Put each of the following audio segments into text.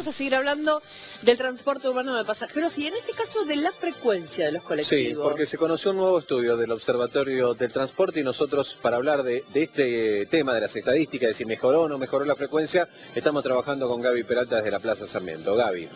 vamos a seguir hablando del transporte urbano de pasajeros y en este caso de la frecuencia de los colectivos. Sí, porque se conoció un nuevo estudio del Observatorio del Transporte y nosotros para hablar de este tema de las estadísticas, de si mejoró o no mejoró la frecuencia, estamos trabajando con Gaby Peralta desde la Plaza Sarmiento. Gaby.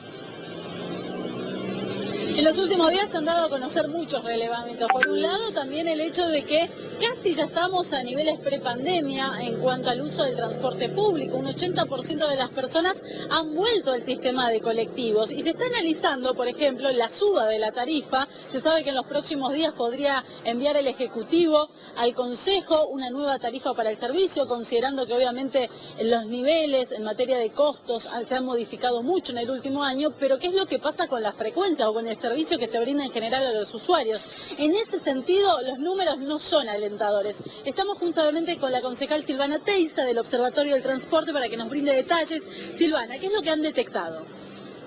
En los últimos días se han dado a conocer muchos relevamientos. Por un lado, también el hecho de que casi ya estamos a niveles prepandemia en cuanto al uso del transporte público. Un 80% de las personas han vuelto al sistema de colectivos y se está analizando, por ejemplo, la suba de la tarifa. Se sabe que en los próximos días podría enviar el Ejecutivo al Consejo una nueva tarifa para el servicio, considerando que obviamente los niveles en materia de costos se han modificado mucho en el último año, pero ¿qué es lo que pasa con la frecuencia o con el servicio que se brinda en general a los usuarios? En ese sentido, los números no son alentadores. Estamos juntamente con la concejal Silvana Teiza del Observatorio del Transporte para que nos brinde detalles. Silvana, ¿qué es lo que han detectado?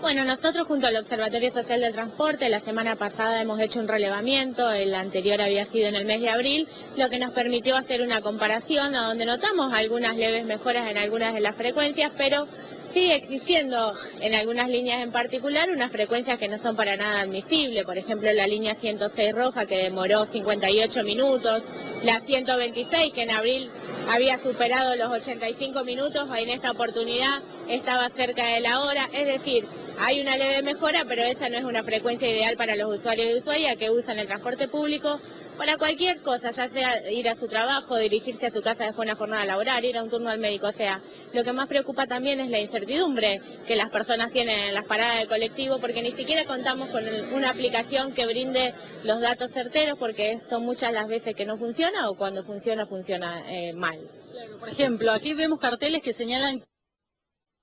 Bueno, nosotros junto al Observatorio Social del Transporte la semana pasada hemos hecho un relevamiento, el anterior había sido en el mes de abril, lo que nos permitió hacer una comparación a donde notamos algunas leves mejoras en algunas de las frecuencias, pero sigue existiendo en algunas líneas en particular unas frecuencias que no son para nada admisibles. Por ejemplo, la línea 106 roja que demoró 58 minutos, la 126 que en abril había superado los 85 minutos, en esta oportunidad estaba cerca de la hora. Es decir, hay una leve mejora, pero esa no es una frecuencia ideal para los usuarios y usuarias que usan el transporte público para cualquier cosa, ya sea ir a su trabajo, dirigirse a su casa después de una jornada laboral, ir a un turno al médico. O sea, lo que más preocupa también es la incertidumbre que las personas tienen en las paradas de colectivo, porque ni siquiera contamos con una aplicación que brinde los datos certeros, porque son muchas las veces que no funciona o cuando funciona, funciona mal. Claro, por ejemplo, aquí vemos carteles que señalan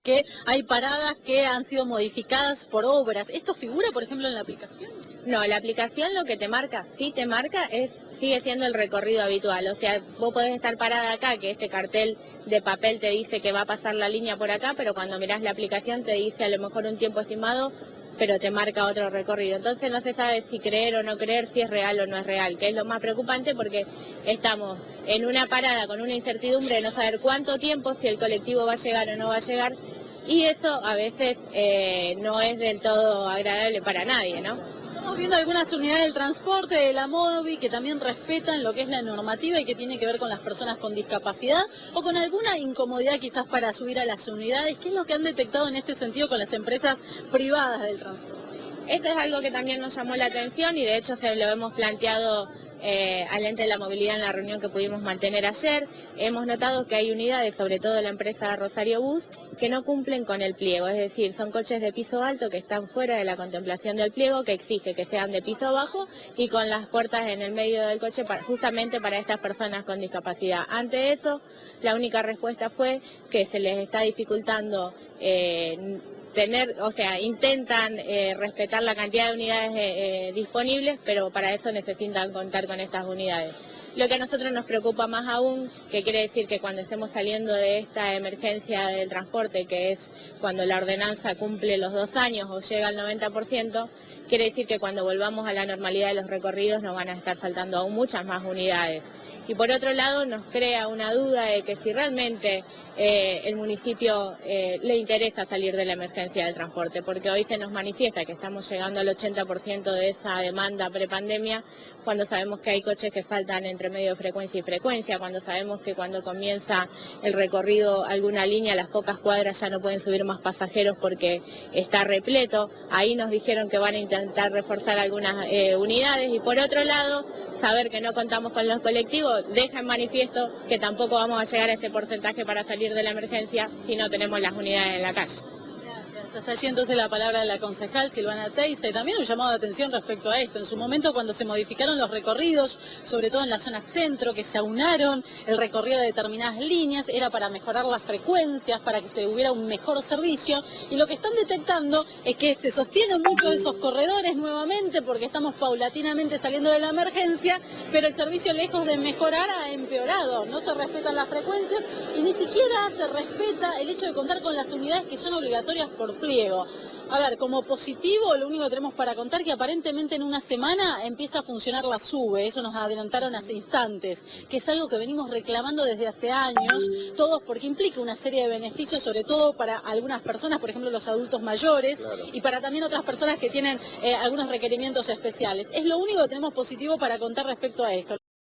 que hay paradas que han sido modificadas por obras. ¿Esto figura, por ejemplo, en la aplicación? No, la aplicación lo que te marca, sí te marca, sigue siendo el recorrido habitual. O sea, vos podés estar parada acá, que este cartel de papel te dice que va a pasar la línea por acá, pero cuando mirás la aplicación te dice a lo mejor un tiempo estimado, pero te marca otro recorrido. Entonces no se sabe si creer o no creer, si es real o no es real, que es lo más preocupante porque estamos en una parada con una incertidumbre de no saber cuánto tiempo, si el colectivo va a llegar o no va a llegar, y eso a veces no es del todo agradable para nadie, ¿no? Estamos viendo algunas unidades del transporte, de la MOVI, que también respetan lo que es la normativa y que tiene que ver con las personas con discapacidad o con alguna incomodidad quizás para subir a las unidades. ¿Qué es lo que han detectado en este sentido con las empresas privadas del transporte? Eso es algo que también nos llamó la atención y de hecho se lo hemos planteado al ente de la movilidad en la reunión que pudimos mantener ayer. Hemos notado que hay unidades, sobre todo la empresa Rosario Bus, que no cumplen con el pliego, es decir, son coches de piso alto que están fuera de la contemplación del pliego, que exige que sean de piso bajo y con las puertas en el medio del coche justamente para estas personas con discapacidad. Ante eso, la única respuesta fue que se les está dificultando intentan respetar la cantidad de unidades disponibles, pero para eso necesitan contar con estas unidades. Lo que a nosotros nos preocupa más aún, que quiere decir que cuando estemos saliendo de esta emergencia del transporte, que es cuando la ordenanza cumple los 2 años o llega al 90%, quiere decir que cuando volvamos a la normalidad de los recorridos nos van a estar faltando aún muchas más unidades. Y por otro lado nos crea una duda de que si realmente el municipio le interesa salir de la emergencia del transporte, porque hoy se nos manifiesta que estamos llegando al 80% de esa demanda prepandemia, cuando sabemos que hay coches que faltan entre medio de frecuencia y frecuencia, cuando sabemos que cuando comienza el recorrido alguna línea, las pocas cuadras ya no pueden subir más pasajeros porque está repleto. Ahí nos dijeron que van a intentar reforzar algunas unidades y por otro lado, saber que no contamos con los colectivos deja en manifiesto que tampoco vamos a llegar a ese porcentaje para salir de la emergencia si no tenemos las unidades en la calle. Gracias. Hasta allí entonces la palabra de la concejal Silvana Teiza y también un llamado de atención respecto a esto. En su momento cuando se modificaron los recorridos, sobre todo en la zona centro, que se aunaron el recorrido de determinadas líneas, era para mejorar las frecuencias, para que se hubiera un mejor servicio y lo que están detectando es que se sostienen muchos de esos corredores nuevamente porque estamos paulatinamente saliendo de la emergencia, pero el servicio lejos de mejorar ha empeorado, no se respetan las frecuencias y ni siquiera se respeta el hecho de contar con las unidades que son obligatorias por por pliego. A ver, como positivo, lo único que tenemos para contar que aparentemente en una semana empieza a funcionar la SUBE, eso nos adelantaron hace instantes, que es algo que venimos reclamando desde hace años, todos porque implica una serie de beneficios, sobre todo para algunas personas, por ejemplo los adultos mayores, claro, y para también otras personas que tienen algunos requerimientos especiales. Es lo único que tenemos positivo para contar respecto a esto.